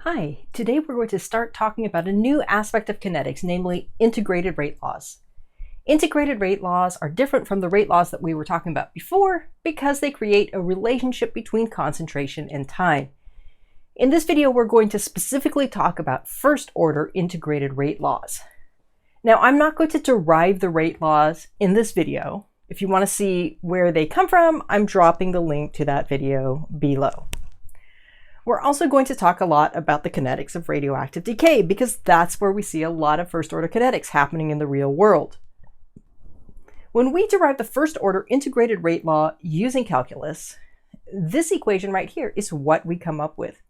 Hi, today we're going to start talking about a new aspect of kinetics, namely integrated rate laws. Integrated rate laws are different from the rate laws that we were talking about before because they create a relationship between concentration and time. In this video, we're going to specifically talk about first-order integrated rate laws. Now, I'm not going to derive the rate laws in this video. If you want to see where they come from, I'm dropping the link to that video below. We're also going to talk a lot about the kinetics of radioactive decay because that's where we see a lot of first-order kinetics happening in the real world. When we derive the first-order integrated rate law using calculus, this equation right here is what we come up with.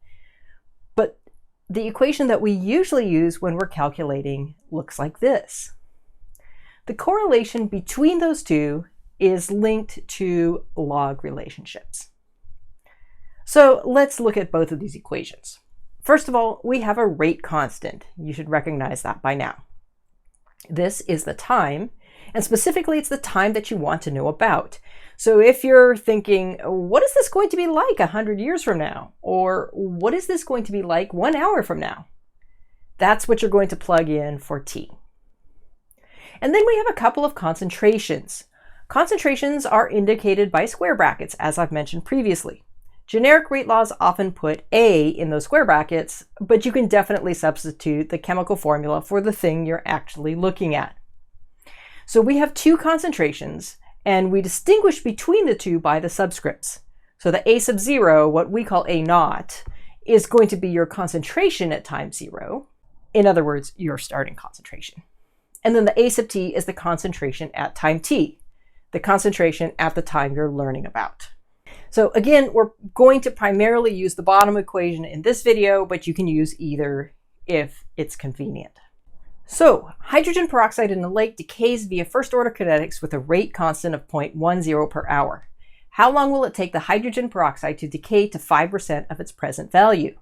But the equation that we usually use when we're calculating looks like this. The correlation between those two is linked to log relationships. So let's look at both of these equations. First of all, we have a rate constant. You should recognize that by now. This is the time, and specifically it's the time that you want to know about. So if you're thinking, what is this going to be like 100 years from now? Or what is this going to be like 1 hour from now? That's what you're going to plug in for t. And then we have a couple of concentrations. Concentrations are indicated by square brackets, as I've mentioned previously. Generic rate laws often put A in those square brackets, but you can definitely substitute the chemical formula for the thing you're actually looking at. So we have two concentrations, and we distinguish between the two by the subscripts. So the A sub 0, what we call A naught, is going to be your concentration at time 0. In other words, your starting concentration. And then the A sub t is the concentration at time t, the concentration at the time you're learning about. So again, we're going to primarily use the bottom equation in this video, but you can use either if it's convenient. So hydrogen peroxide in a lake decays via first-order kinetics with a rate constant of 0.10 per hour. How long will it take the hydrogen peroxide to decay to 5% of its present value?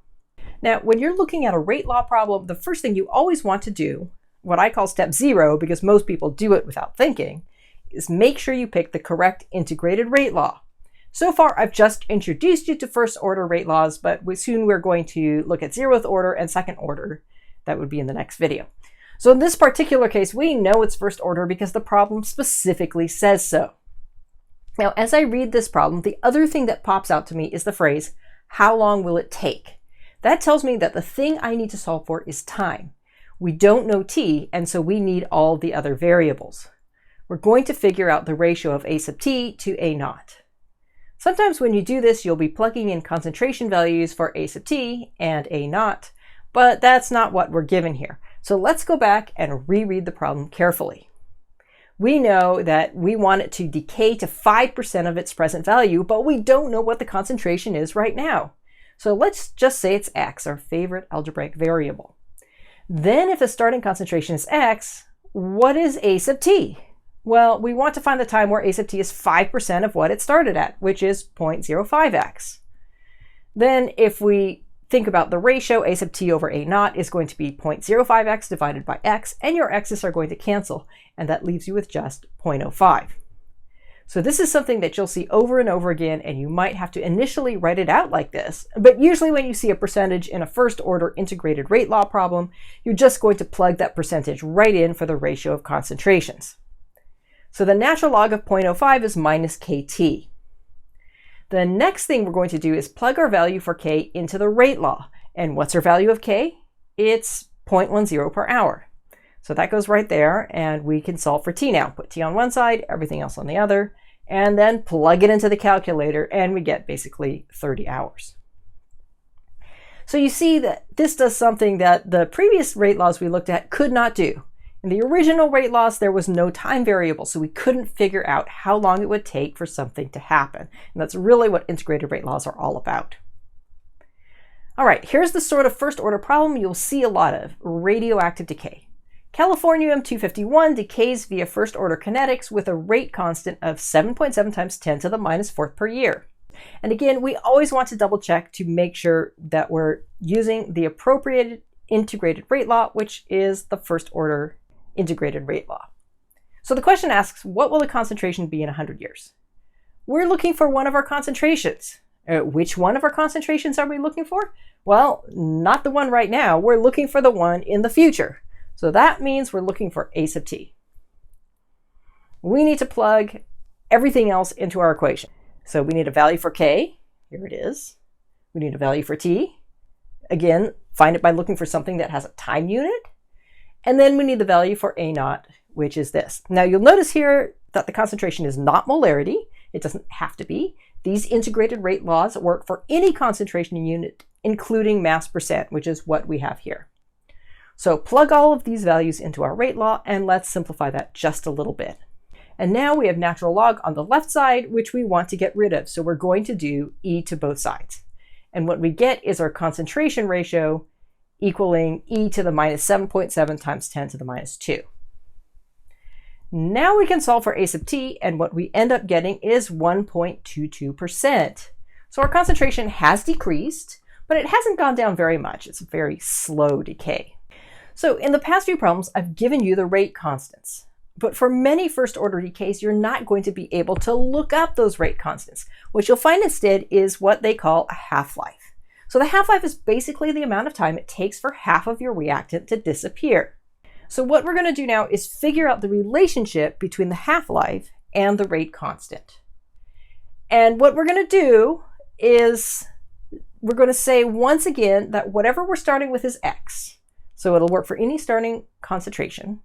Now, when you're looking at a rate law problem, the first thing you always want to do, what I call step 0, because most people do it without thinking, is make sure you pick the correct integrated rate law. So far, I've just introduced you to first-order rate laws, but soon we're going to look at 0th order and 2nd order. That would be in the next video. So in this particular case, we know it's first order because the problem specifically says so. Now, as I read this problem, the other thing that pops out to me is the phrase, how long will it take? That tells me that the thing I need to solve for is time. We don't know t, and so we need all the other variables. We're going to figure out the ratio of A sub t to A naught. Sometimes when you do this, you'll be plugging in concentration values for A sub t and A naught, but that's not what we're given here. So let's go back and reread the problem carefully. We know that we want it to decay to 5% of its present value, but we don't know what the concentration is right now. So let's just say it's x, our favorite algebraic variable. Then if the starting concentration is x, what is A sub t? Well, we want to find the time where A sub t is 5% of what it started at, which is 0.05x. Then if we think about the ratio, A sub t over A naught is going to be 0.05x divided by x, and your x's are going to cancel, and that leaves you with just 0.05. So this is something that you'll see over and over again, and you might have to initially write it out like this, but usually when you see a percentage in a first-order integrated rate law problem, you're just going to plug that percentage right in for the ratio of concentrations. So the natural log of 0.05 is minus kt. The next thing we're going to do is plug our value for k into the rate law. And what's our value of k? It's 0.10 per hour. So that goes right there, and we can solve for t now. Put t on one side, everything else on the other, and then plug it into the calculator, and we get basically 30 hours. So you see that this does something that the previous rate laws we looked at could not do. In the original rate laws, there was no time variable, so we couldn't figure out how long it would take for something to happen. And that's really what integrated rate laws are all about. All right, here's the sort of first-order problem you'll see a lot of, radioactive decay. Californium-251 decays via first-order kinetics with a rate constant of 7.7 times 10 to the minus 4th per year. And again, we always want to double-check to make sure that we're using the appropriate integrated rate law, which is the first-order integrated rate law. So the question asks, what will the concentration be in 100 years? We're looking for one of our concentrations. Which one of our concentrations are we looking for? Well, not the one right now. We're looking for the one in the future. So that means we're looking for A sub t. We need to plug everything else into our equation. So we need a value for K. Here it is. We need a value for T. Again, find it by looking for something that has a time unit. And then we need the value for A naught, which is this. Now you'll notice here that the concentration is not molarity. It doesn't have to be. These integrated rate laws work for any concentration unit, including mass percent, which is what we have here. So plug all of these values into our rate law, and let's simplify that just a little bit. And now we have natural log on the left side, which we want to get rid of. So we're going to do e to both sides. And what we get is our concentration ratio equaling e to the minus 7.7 times 10 to the minus 2. Now we can solve for A sub t, and what we end up getting is 1.22%. So our concentration has decreased, but it hasn't gone down very much. It's a very slow decay. So in the past few problems, I've given you the rate constants. But for many first order decays, you're not going to be able to look up those rate constants. What you'll find instead is what they call a half-life. So the half-life is basically the amount of time it takes for half of your reactant to disappear. So what we're going to do now is figure out the relationship between the half-life and the rate constant. And what we're going to do is we're going to say once again that whatever we're starting with is x. So it'll work for any starting concentration.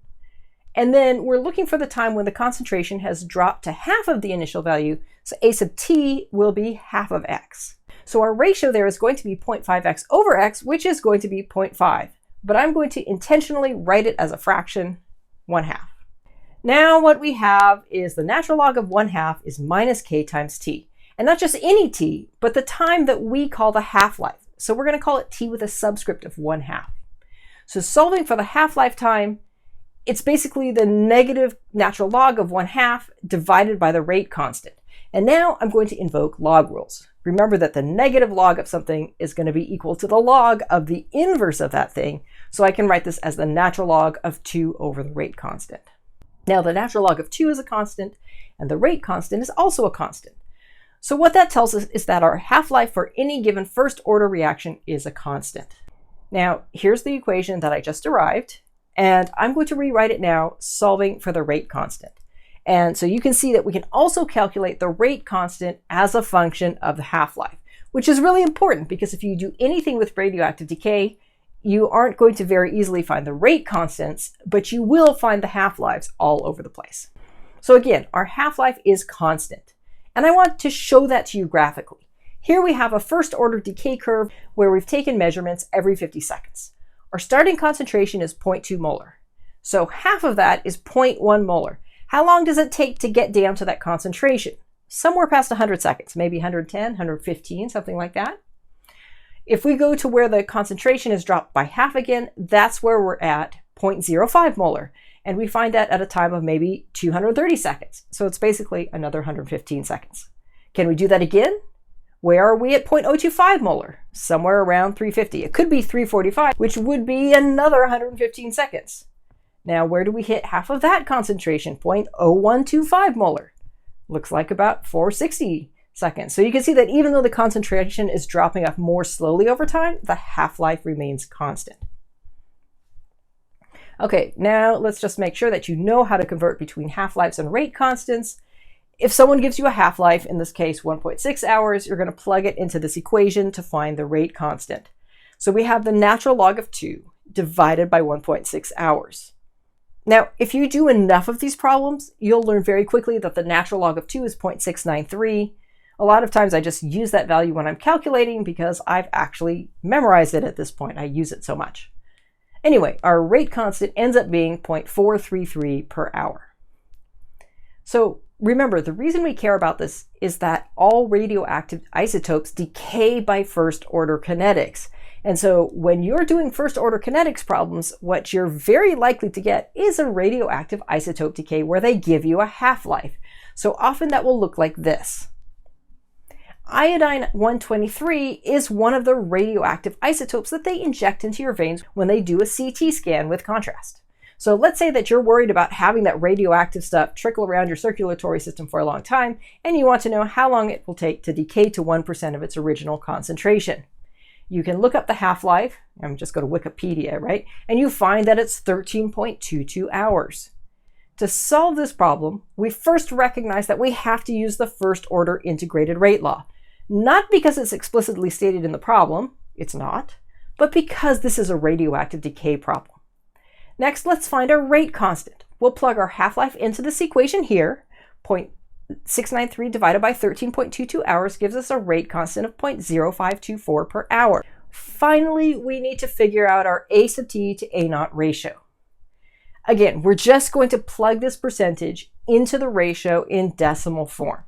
And then we're looking for the time when the concentration has dropped to half of the initial value. So A sub t will be half of x. So our ratio there is going to be 0.5x over x, which is going to be 0.5. But I'm going to intentionally write it as a fraction, 1/2. Now what we have is the natural log of 1/2 is minus k times t. And not just any t, but the time that we call the half-life. So we're going to call it t with a subscript of 1/2. So solving for the half-life time, it's basically the negative natural log of 1/2 divided by the rate constant. And now I'm going to invoke log rules. Remember that the negative log of something is going to be equal to the log of the inverse of that thing. So I can write this as the natural log of 2 over the rate constant. Now the natural log of 2 is a constant, and the rate constant is also a constant. So what that tells us is that our half-life for any given first order reaction is a constant. Now here's the equation that I just derived. And I'm going to rewrite it now, solving for the rate constant. And so you can see that we can also calculate the rate constant as a function of the half-life, which is really important because if you do anything with radioactive decay, you aren't going to very easily find the rate constants, but you will find the half-lives all over the place. So again, our half-life is constant. And I want to show that to you graphically. Here we have a first order decay curve where we've taken measurements every 50 seconds. Our starting concentration is 0.2 molar. So half of that is 0.1 molar. How long does it take to get down to that concentration? Somewhere past 100 seconds, maybe 110, 115, something like that. If we go to where the concentration is dropped by half again, that's where we're at 0.05 molar. And we find that at a time of maybe 230 seconds. So it's basically another 115 seconds. Can we do that again? Where are we at 0.025 molar? Somewhere around 350. It could be 345, which would be another 115 seconds. Now, where do we hit half of that concentration? 0.0125 molar. Looks like about 460 seconds. So you can see that even though the concentration is dropping off more slowly over time, the half-life remains constant. Okay, now let's just make sure that you know how to convert between half-lives and rate constants. If someone gives you a half-life, in this case 1.6 hours, you're going to plug it into this equation to find the rate constant. So we have the natural log of 2 divided by 1.6 hours. Now, if you do enough of these problems, you'll learn very quickly that the natural log of 2 is 0.693. A lot of times I just use that value when I'm calculating because I've actually memorized it at this point. I use it so much. Anyway, our rate constant ends up being 0.433 per hour. So remember, the reason we care about this is that all radioactive isotopes decay by first order kinetics. And so when you're doing first order kinetics problems, what you're very likely to get is a radioactive isotope decay where they give you a half-life. So often that will look like this. Iodine-123 is one of the radioactive isotopes that they inject into your veins when they do a CT scan with contrast. So let's say that you're worried about having that radioactive stuff trickle around your circulatory system for a long time, and you want to know how long it will take to decay to 1% of its original concentration. You can look up the half-life. I'm just going to Wikipedia, right? And you find that it's 13.22 hours. To solve this problem, we first recognize that we have to use the first-order integrated rate law. Not because it's explicitly stated in the problem, it's not, but because this is a radioactive decay problem. Next, let's find our rate constant. We'll plug our half-life into this equation here. 0.693 divided by 13.22 hours gives us a rate constant of 0.0524 per hour. Finally, we need to figure out our A sub t to A naught ratio. Again, we're just going to plug this percentage into the ratio in decimal form.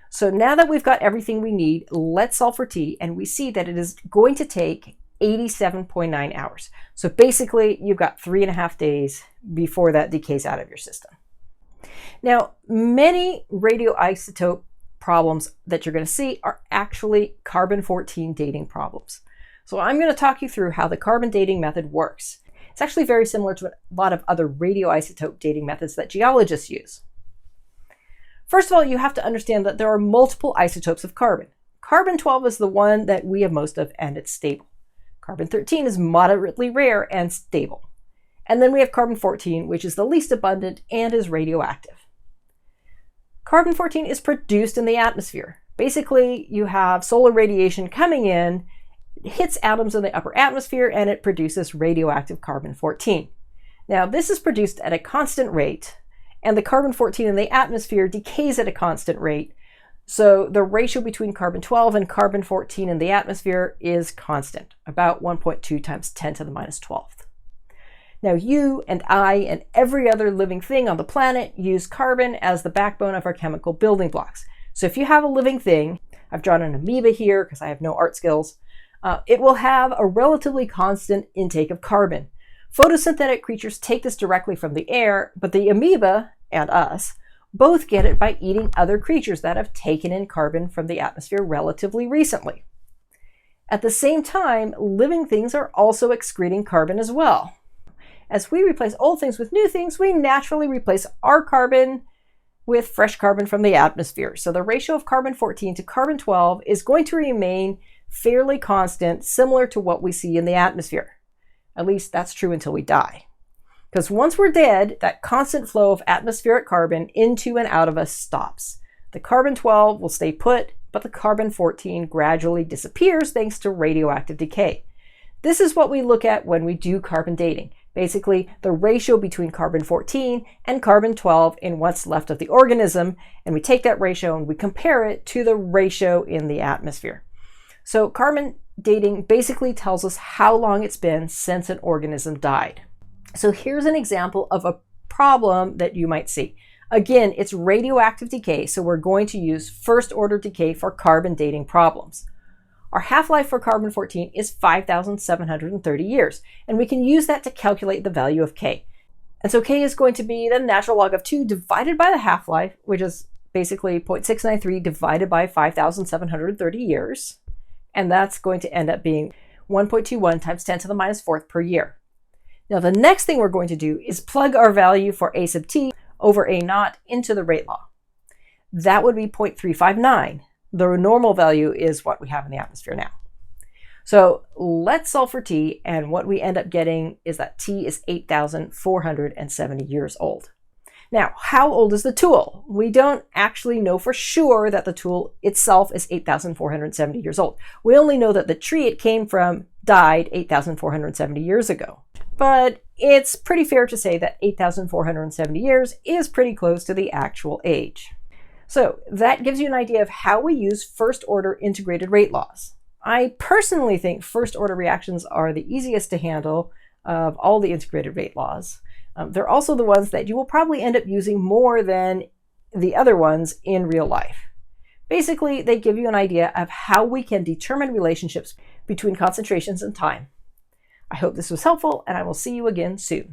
So now that we've got everything we need, let's solve for t, and we see that it is going to take 87.9 hours. So basically, you've got 3.5 days before that decays out of your system. Now, many radioisotope problems that you're going to see are actually carbon-14 dating problems. So I'm going to talk you through how the carbon dating method works. It's actually very similar to a lot of other radioisotope dating methods that geologists use. First of all, you have to understand that there are multiple isotopes of carbon. Carbon-12 is the one that we have most of, and it's stable. Carbon-13 is moderately rare and stable. And then we have carbon-14, which is the least abundant and is radioactive. Carbon-14 is produced in the atmosphere. Basically, you have solar radiation coming in, it hits atoms in the upper atmosphere, and it produces radioactive carbon-14. Now, this is produced at a constant rate, and the carbon-14 in the atmosphere decays at a constant rate. So the ratio between carbon-12 and carbon-14 in the atmosphere is constant, about 1.2 times 10 to the minus 12th. Now you and I and every other living thing on the planet use carbon as the backbone of our chemical building blocks. So if you have a living thing, I've drawn an amoeba here because I have no art skills, it will have a relatively constant intake of carbon. Photosynthetic creatures take this directly from the air, but the amoeba and us both get it by eating other creatures that have taken in carbon from the atmosphere relatively recently. At the same time, living things are also excreting carbon as well. As we replace old things with new things, we naturally replace our carbon with fresh carbon from the atmosphere. So the ratio of carbon-14 to carbon-12 is going to remain fairly constant, similar to what we see in the atmosphere. At least that's true until we die. Because once we're dead, that constant flow of atmospheric carbon into and out of us stops. The carbon-12 will stay put, but the carbon-14 gradually disappears thanks to radioactive decay. This is what we look at when we do carbon dating. Basically, the ratio between carbon-14 and carbon-12 in what's left of the organism, and we take that ratio and we compare it to the ratio in the atmosphere. So carbon dating basically tells us how long it's been since an organism died. So here's an example of a problem that you might see. Again, it's radioactive decay, so we're going to use first-order decay for carbon dating problems. Our half-life for carbon-14 is 5,730 years, and we can use that to calculate the value of K. And so K is going to be the natural log of 2 divided by the half-life, which is basically 0.693 divided by 5,730 years. And that's going to end up being 1.21 times 10 to the minus 4th per year. Now, the next thing we're going to do is plug our value for A sub t over A naught into the rate law. That would be 0.359. The normal value is what we have in the atmosphere now. So let's solve for t, and what we end up getting is that t is 8,470 years old. Now, how old is the tool? We don't actually know for sure that the tool itself is 8,470 years old. We only know that the tree it came from died 8,470 years ago. But it's pretty fair to say that 8,470 years is pretty close to the actual age. So that gives you an idea of how we use first-order integrated rate laws. I personally think first-order reactions are the easiest to handle of all the integrated rate laws. They're also the ones that you will probably end up using more than the other ones in real life. Basically, they give you an idea of how we can determine relationships between concentrations and time. I hope this was helpful, and I will see you again soon.